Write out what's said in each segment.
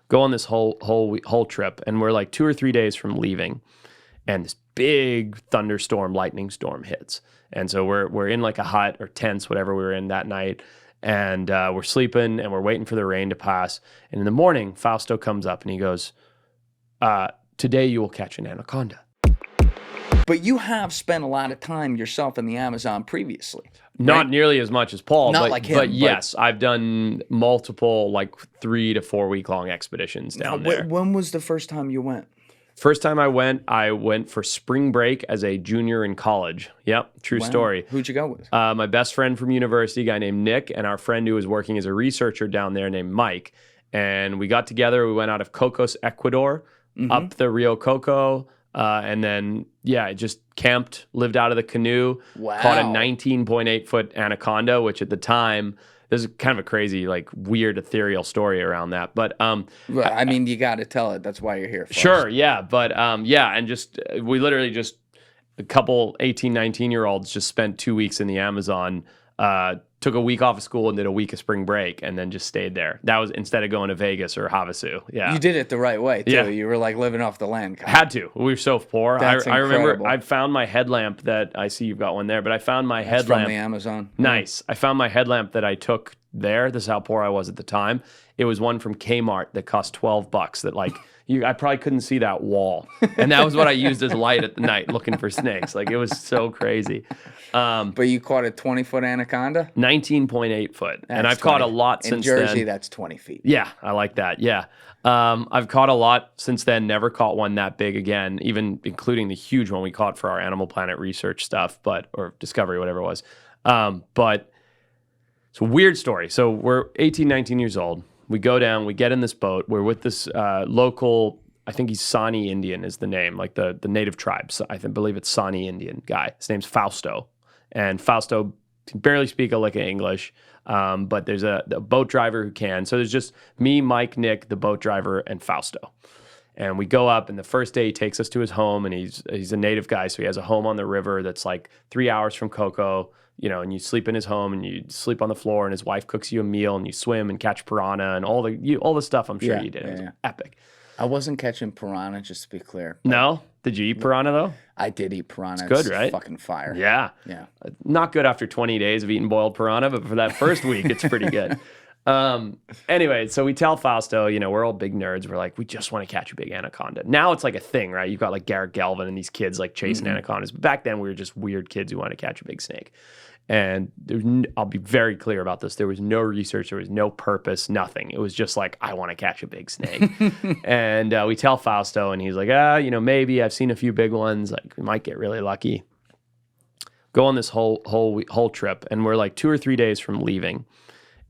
Go on this whole trip, and we're like 2 or 3 days from leaving, and this big thunderstorm, lightning storm hits. And so we're in like a hut or tents, whatever we were in that night, and we're sleeping and we're waiting for the rain to pass. And in the morning, Fausto comes up and he goes, "Today you will catch an anaconda." But you have spent a lot of time yourself in the Amazon previously. Not right? nearly as much as Paul, Not but, like him, but yes, I've done multiple like 3 to 4 week long expeditions down there. When was the first time you went? First time I went for spring break as a junior in college. Yep, true story. Who'd you go with? My best friend from university, a guy named Nick, and our friend who was working as a researcher down there named Mike. And we got together. We went out of Cocos, Ecuador, up the Rio Coco, and then just camped, lived out of the canoe, caught a 19.8 foot anaconda, which at the time, there's kind of a crazy, like weird, ethereal story around that. But I mean, you got to tell it. That's why you're here. Forrest. Sure, yeah. But and just we literally just a couple 18, 19-year-olds just spent 2 weeks in the Amazon. Took a week off of school and did a week of spring break and then just stayed there. That was instead of going to Vegas or Havasu. Yeah. You did it the right way, too. Yeah. You were like living off the land. Had to. We were so poor. I remember incredible. I found my headlamp that I see you've got one there, but I found my headlamp. From the Amazon. Nice. I found my headlamp that I took there. This is how poor I was at the time. It was one from Kmart that cost $12 that like I probably couldn't see that wall. And that was what I used as light at the night looking for snakes. Like it was so crazy. But you caught a 20-foot anaconda? 19.8 foot. And I've caught a lot since then. In Jersey, that's 20 feet. Yeah, I like that. Yeah. I've caught a lot since then, never caught one that big again, even including the huge one we caught for our Animal Planet research stuff, or Discovery, whatever it was. But it's a weird story. So we're 18, 19 years old. We go down, we get in this boat. We're with this local, I think he's Sani Indian is the name, like the native tribes. I believe it's Sani Indian guy. His name's Fausto. And Fausto can barely speak a lick of English, but there's a boat driver who can. So there's just me, Mike, Nick, the boat driver, and Fausto. And we go up, and the first day he takes us to his home, and he's a native guy, so he has a home on the river that's like 3 hours from Coco, and you sleep in his home, and you sleep on the floor, and his wife cooks you a meal, and you swim and catch piranha, and all the stuff I'm sure you did. It was epic. I wasn't catching piranha, just to be clear. No? Did you eat piranha, though? I did eat piranha. It's good, right? Fucking fire. Yeah. Yeah. Not good after 20 days of eating boiled piranha, but for that first week, it's pretty good. Anyway, so we tell Fausto, we're all big nerds. We're like, we just want to catch a big anaconda. Now it's like a thing, right? You've got like Garrett Galvin and these kids like chasing anacondas. But back then we were just weird kids who wanted to catch a big snake. And I'll be very clear about this. There was no research. There was no purpose, nothing. It was just like, I want to catch a big snake. And we tell Fausto and he's like, maybe I've seen a few big ones. Like we might get really lucky. Go on this whole trip. And we're like 2 or 3 days from leaving.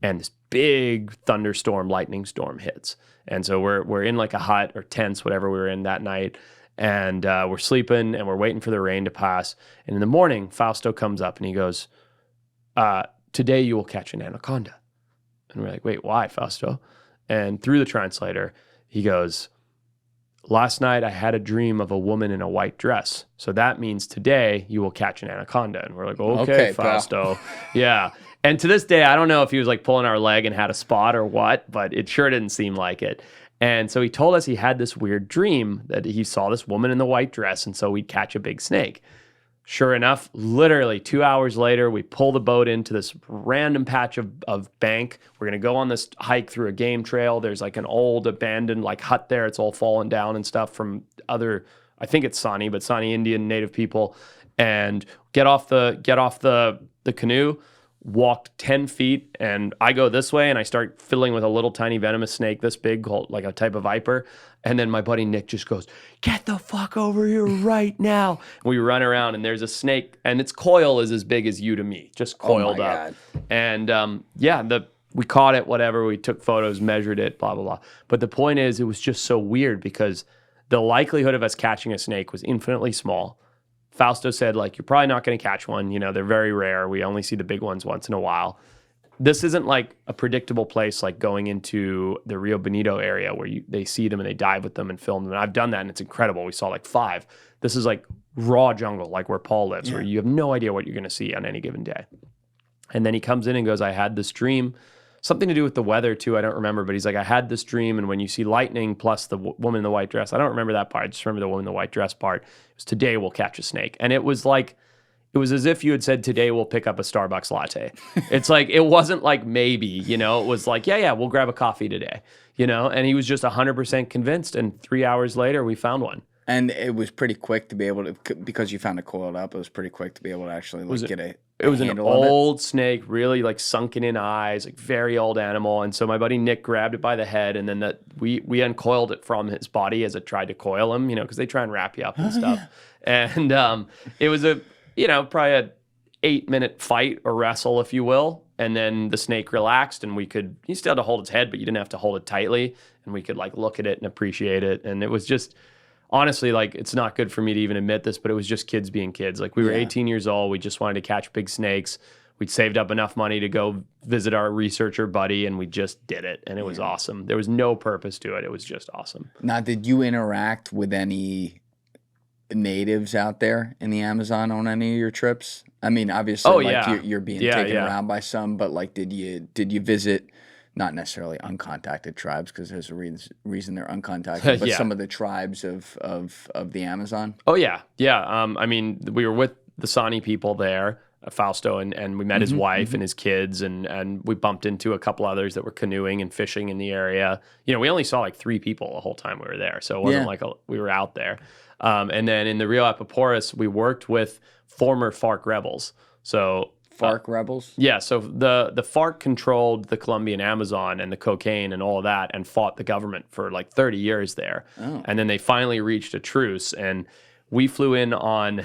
And this big thunderstorm, lightning storm hits. And so we're in like a hut or tents, whatever we were in that night. And we're sleeping and we're waiting for the rain to pass. And in the morning, Fausto comes up and he goes, "Today you will catch an anaconda." And we're like, "Wait, why, Fausto?" And through the translator, he goes, "Last night I had a dream of a woman in a white dress. So that means today you will catch an anaconda." And we're like, okay Fausto. Yeah. And to this day, I don't know if he was like pulling our leg and had a spot or what, but it sure didn't seem like it. And so he told us he had this weird dream that he saw this woman in the white dress, and so we'd catch a big snake. Sure enough, literally 2 hours later, we pull the boat into this random patch of bank. We're going to go on this hike through a game trail. There's like an old abandoned like hut there. It's all fallen down and stuff from other, I think it's Sani, but Sani Indian native people. And get off the canoe, walked 10 feet, and I go this way, and I start fiddling with a little tiny venomous snake this big, called like a type of viper. And then my buddy Nick just goes, "Get the fuck over here right now." And we run around, and there's a snake, and its coil is as big as you to me, just coiled up. God. And we caught it, whatever. We took photos, measured it, blah, blah, blah. But the point is, it was just so weird because the likelihood of us catching a snake was infinitely small. Fausto said, like, you're probably not going to catch one. They're very rare. We only see the big ones once in a while. This isn't like a predictable place like going into the Rio Bonito area where they see them and they dive with them and film them. And I've done that, and it's incredible. We saw like 5. This is like raw jungle, like where Paul lives, where you have no idea what you're going to see on any given day. And then he comes in and goes, "I had this dream something to do with the weather too. I don't remember, but he's like, I had this dream, and when you see lightning plus the woman in the white dress, I don't remember that part. I just remember the woman in the white dress part. It was today we'll catch a snake, and it was like, it was as if you had said, today we'll pick up a Starbucks latte. It's like, it wasn't like maybe, you know, it was like, yeah, we'll grab a coffee today, you know, and he was just 100% convinced. And 3 hours later, we found one. And it was pretty quick to be able to, because you found it coiled up, it was pretty quick to be able to actually like, get a It was an handle of it. old snake, really like sunken in eyes, like very old animal. And so my buddy Nick grabbed it by the head, and then we uncoiled it from his body as it tried to coil him, you know, because they try and wrap you up and stuff. Yeah. And it was probably a 8-minute fight or wrestle, if you will. And then the snake relaxed, and you still had to hold its head, but you didn't have to hold it tightly. And we could like look at it and appreciate it. And it was just, honestly, like, it's not good for me to even admit this, but it was just kids being kids. Like, we were 18 years old. We just wanted to catch big snakes. We'd saved up enough money to go visit our researcher buddy, and we just did it. And it was awesome. There was no purpose to it. It was just awesome. Now, did you interact with any natives out there in the Amazon on any of your trips? I mean, obviously, you're being taken around by some, but like, did you visit, not necessarily uncontacted tribes, because there's a reason they're uncontacted, but some of the tribes of the Amazon? Oh yeah. I mean, we were with the Sani people there, Fausto, and we met his wife and his kids, and we bumped into a couple others that were canoeing and fishing in the area. You know, we only saw like 3 people the whole time we were there, so it wasn't like we were out there. And then in the Rio Apaporis, we worked with former FARC rebels. So FARC rebels? Yeah, so the FARC controlled the Colombian Amazon and the cocaine and all of that, and fought the government for like 30 years there. Oh. And then they finally reached a truce, and we flew in on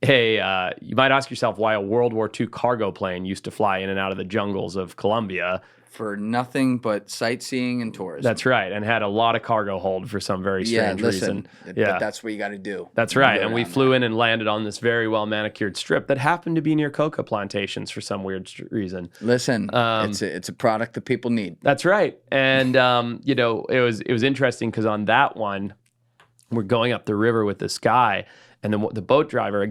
you might ask yourself why a World War II cargo plane used to fly in and out of the jungles of Colombia. For nothing but sightseeing and tourism. That's right, and had a lot of cargo hold for some very strange reason. But that's what you got to do. That's right, and we flew in and landed on this very well-manicured strip that happened to be near coca plantations for some weird reason. Listen, it's a product that people need. That's right, and it was interesting because on that one, we're going up the river with this guy, and the boat driver,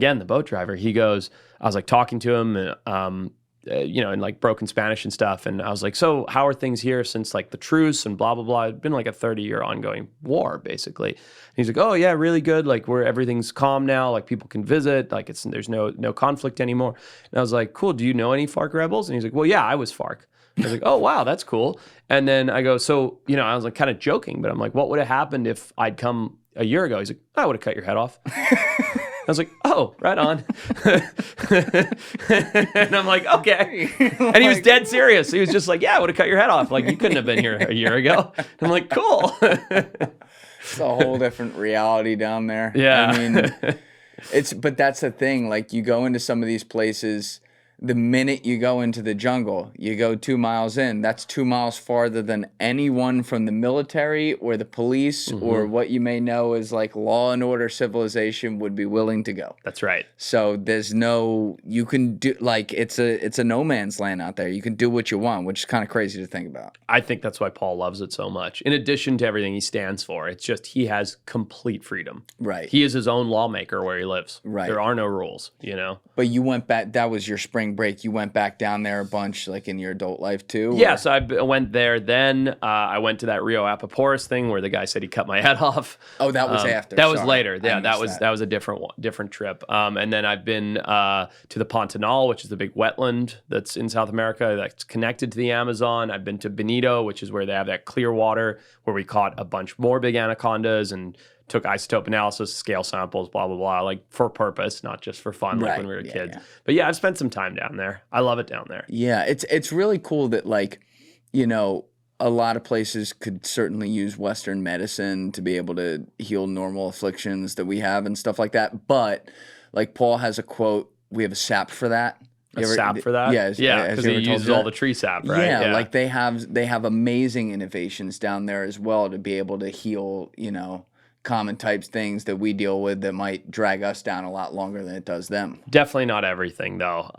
he goes, I was like talking to him, in like broken Spanish and stuff. And I was like, so how are things here since like the truce and blah, blah, blah. It'd been like a 30-year ongoing war, basically. And he's like, oh yeah, really good. Like everything's calm now. Like people can visit, like there's no conflict anymore. And I was like, cool. Do you know any FARC rebels? And he's like, well, yeah, I was FARC. I was like, oh, wow, that's cool. And then I go, so, I was like kind of joking, but I'm like, what would have happened if I'd come a year ago? He's like, I would have cut your head off. I was like, oh, right on. And I'm like, okay. And he was dead serious. He was just like, yeah, I would have cut your head off. Like, you couldn't have been here a year ago. And I'm like, cool. It's a whole different reality down there. Yeah. I mean, but that's the thing. Like, you go into some of these places, the minute you go into the jungle, you go 2 miles in, that's 2 miles farther than anyone from the military or the police or what you may know as like law and order civilization would be willing to go. That's right. So you can do, like, it's a no man's land out there. You can do what you want, which is kind of crazy to think about. I think that's why Paul loves it so much. In addition to everything he stands for, it's just he has complete freedom. Right. He is his own lawmaker where he lives. Right. There are no rules, But you went back, that was your spring break. You went back down there a bunch, like in your adult life too? Yeah, so I went there then. I went to that Rio Apaporis thing where the guy said he cut my head off. Oh, that was after. That was later. Yeah, that was a different trip. And then I've been to the Pantanal, which is the big wetland that's in South America that's connected to the Amazon. I've been to Benito, which is where they have that clear water where we caught a bunch more big anacondas and took isotope analysis, scale samples, blah, blah, blah, like for purpose, not just for fun, like when we were kids. Yeah. But yeah, I've spent some time down there. I love it down there. Yeah, it's really cool that, like, a lot of places could certainly use Western medicine to be able to heal normal afflictions that we have and stuff like that. But like Paul has a quote, we have a sap for that. Sap for that? Yeah, because he uses all the tree sap, right? Yeah, like they have amazing innovations down there as well to be able to heal, common types things that we deal with that might drag us down a lot longer than it does them. Definitely not everything, though.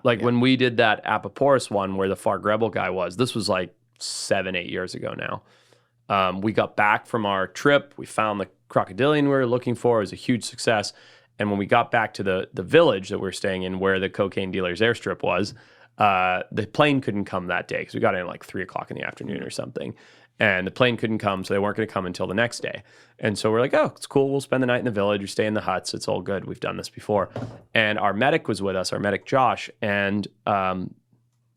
Like when we did that Apaporis one where the FARC rebel guy was, this was like 7-8 years ago now. We got back from our trip. We found the crocodilian we were looking for. It was a huge success. And when we got back to the village that we were staying in where the cocaine dealer's airstrip was, the plane couldn't come that day because we got in at like 3:00 in the afternoon or something. And the plane couldn't come, so they weren't going to come until the next day. And so we're like, oh, it's cool. We'll spend the night in the village. We stay in the huts. It's all good. We've done this before. And our medic was with us, our medic Josh. And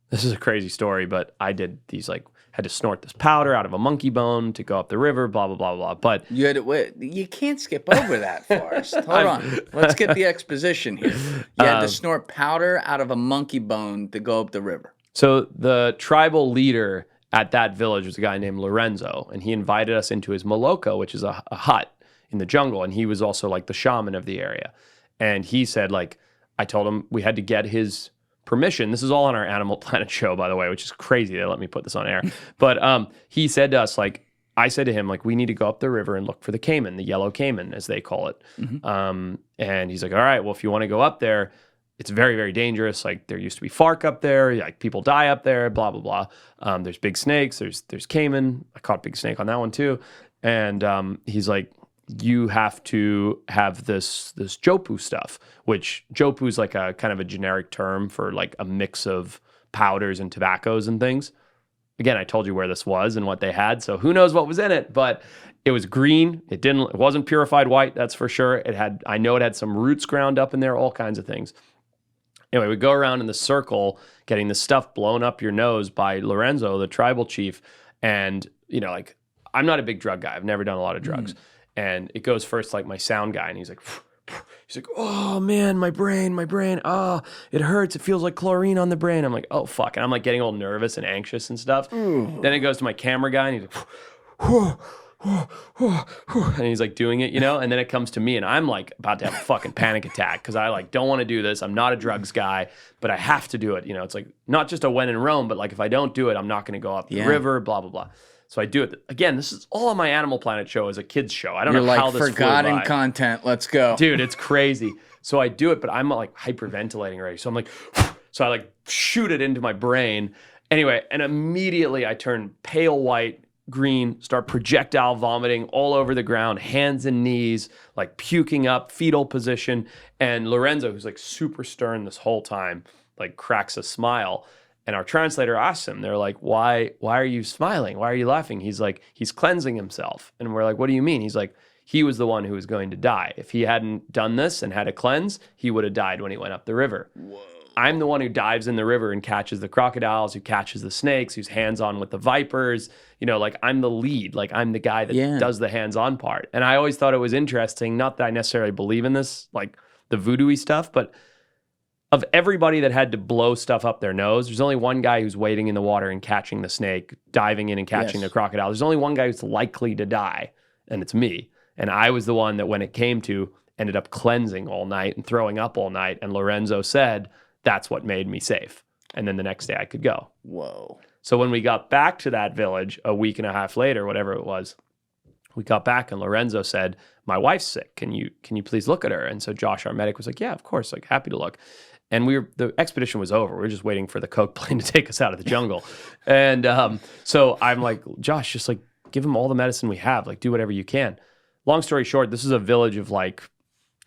this is a crazy story, but I did these had to snort this powder out of a monkey bone to go up the river, blah, blah, blah, blah. But you had to wait. You can't skip over that, Forrest. Hold on. Let's get the exposition here. You had to snort powder out of a monkey bone to go up the river. So the tribal leader at that village was a guy named Lorenzo, and he invited us into his Moloko, which is a hut in the jungle, and he was also like the shaman of the area. And he said, I told him we had to get his permission. This is all on our Animal Planet show, by the way, which is crazy they let me put this on air. But he said to us, I said to him, we need to go up the river and look for the caiman, the yellow caiman, as they call it. Mm-hmm. And he's like, all right, well, if you want to go up there, it's very, very dangerous. There used to be FARC up there. People die up there, blah, blah, blah. There's big snakes. There's caiman. I caught big snake on that one too. And he's like, you have to have this jopu stuff, which jopu is like a kind of a generic term for a mix of powders and tobaccos and things. Again, I told you where this was and what they had, so who knows what was in it, but it was green. It wasn't purified white, that's for sure. I know it had some roots ground up in there, all kinds of things. Anyway, we go around in the circle getting the stuff blown up your nose by Lorenzo, the tribal chief. And, I'm not a big drug guy. I've never done a lot of drugs. And it goes first my sound guy. And he's like, oh, man, my brain. Oh, it hurts. It feels like chlorine on the brain. I'm like, oh, fuck. And I'm getting all nervous and anxious and stuff. Then it goes to my camera guy and he's like, and he's doing it, and then it comes to me and I'm about to have a fucking panic attack because I don't want to do this. I'm not a drugs guy, but I have to do it. It's not just a when in Rome, but if I don't do it, I'm not going to go up the river, blah, blah, blah. So I do it. Again, this is all on my Animal Planet show as a kid's show. I don't know how this forgotten content. Let's go. Dude, it's crazy. So I do it, but I'm hyperventilating already. So I'm so I shoot it into my brain. Anyway, and immediately I turn pale white, green, start projectile vomiting all over the ground, hands and knees, puking up, fetal position. And Lorenzo, who's super stern this whole time, cracks a smile. And our translator asks him, they're like, why are you smiling? Why are you laughing? He's he's cleansing himself. And we're like, what do you mean? He's he was the one who was going to die. If he hadn't done this and had a cleanse, he would have died when he went up the river. Whoa. I'm the one who dives in the river and catches the crocodiles, who catches the snakes, who's hands-on with the vipers. I'm the lead. I'm the guy that does the hands-on part. And I always thought it was interesting, not that I necessarily believe in this, the voodoo-y stuff, but of everybody that had to blow stuff up their nose, there's only one guy who's wading in the water and catching the snake, diving in and catching the crocodile. There's only one guy who's likely to die, and it's me. And I was the one that, when it came to, ended up cleansing all night and throwing up all night. And Lorenzo said, that's what made me safe. And then the next day I could go. Whoa. So when we got back to that village a week and a half later, whatever it was, we got back and Lorenzo said, my wife's sick. Can you please look at her? And so Josh, our medic, was like, yeah, of course, happy to look. And the expedition was over. We were just waiting for the Coke plane to take us out of the jungle. And so I'm like, Josh, just give him all the medicine we have. Do whatever you can. Long story short, this is a village of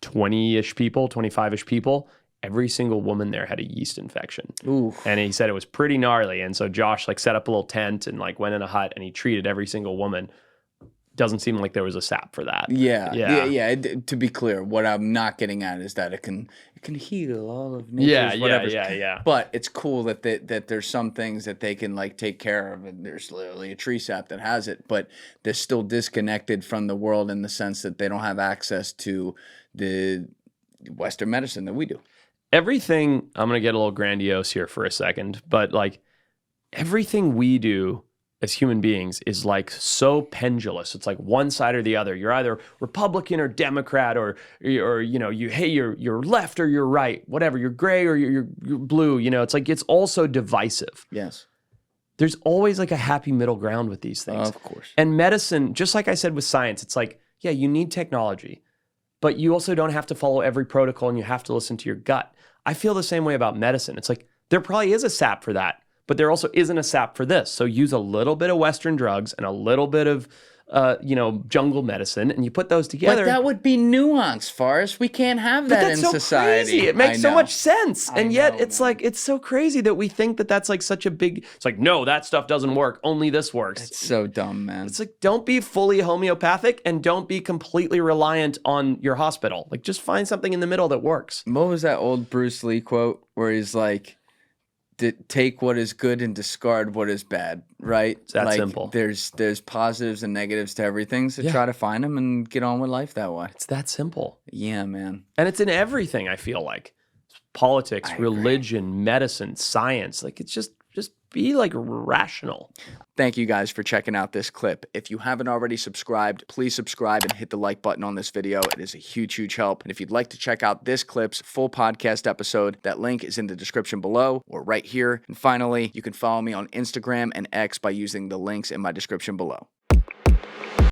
20-ish people, 25-ish people. Every single woman there had a yeast infection. Ooh. And he said it was pretty gnarly. And so Josh set up a little tent and went in a hut and he treated every single woman. Doesn't seem like there was a sap for that. Yeah. To be clear, what I'm not getting at is that it can heal all of nature's whatever. Yeah. But it's cool that there's some things that they can take care of, and there's literally a tree sap that has it, but they're still disconnected from the world in the sense that they don't have access to the Western medicine that we do. Everything, I'm going to get a little grandiose here for a second, but everything we do as human beings is so pendulous. It's one side or the other. You're either Republican or Democrat, or you're left or you're right, whatever. You're gray or you're blue. It's also divisive. Yes. There's always a happy middle ground with these things. Of course. And medicine, just like I said with science, it's yeah, you need technology, but you also don't have to follow every protocol and you have to listen to your gut. I feel the same way about medicine. It's there probably is a sap for that, but there also isn't a sap for this. So use a little bit of Western drugs and a little bit of jungle medicine, and you put those together. But that would be nuance, Forrest. We can't have that in society. Crazy. It makes so much sense. And yet it's like, it's so crazy that we think that that's like such a big, it's like, no, that stuff doesn't work. Only this works. It's so dumb, man. It's like, don't be fully homeopathic and don't be completely reliant on your hospital. Like, just find something in the middle that works. What was that old Bruce Lee quote where he's like, take what is good and discard what is bad, right? It's that simple. There's positives and negatives to everything, so try to find them and get on with life that way. It's that simple. Yeah, man. And it's in everything, I feel like. Politics, religion, medicine, science. Like, it's just be like rational. Thank you guys for checking out this clip. If you haven't already subscribed, please subscribe and hit the like button on this video. It is a huge, huge help. And if you'd like to check out this clip's full podcast episode, that link is in the description below or right here. And finally, you can follow me on Instagram and X by using the links in my description below.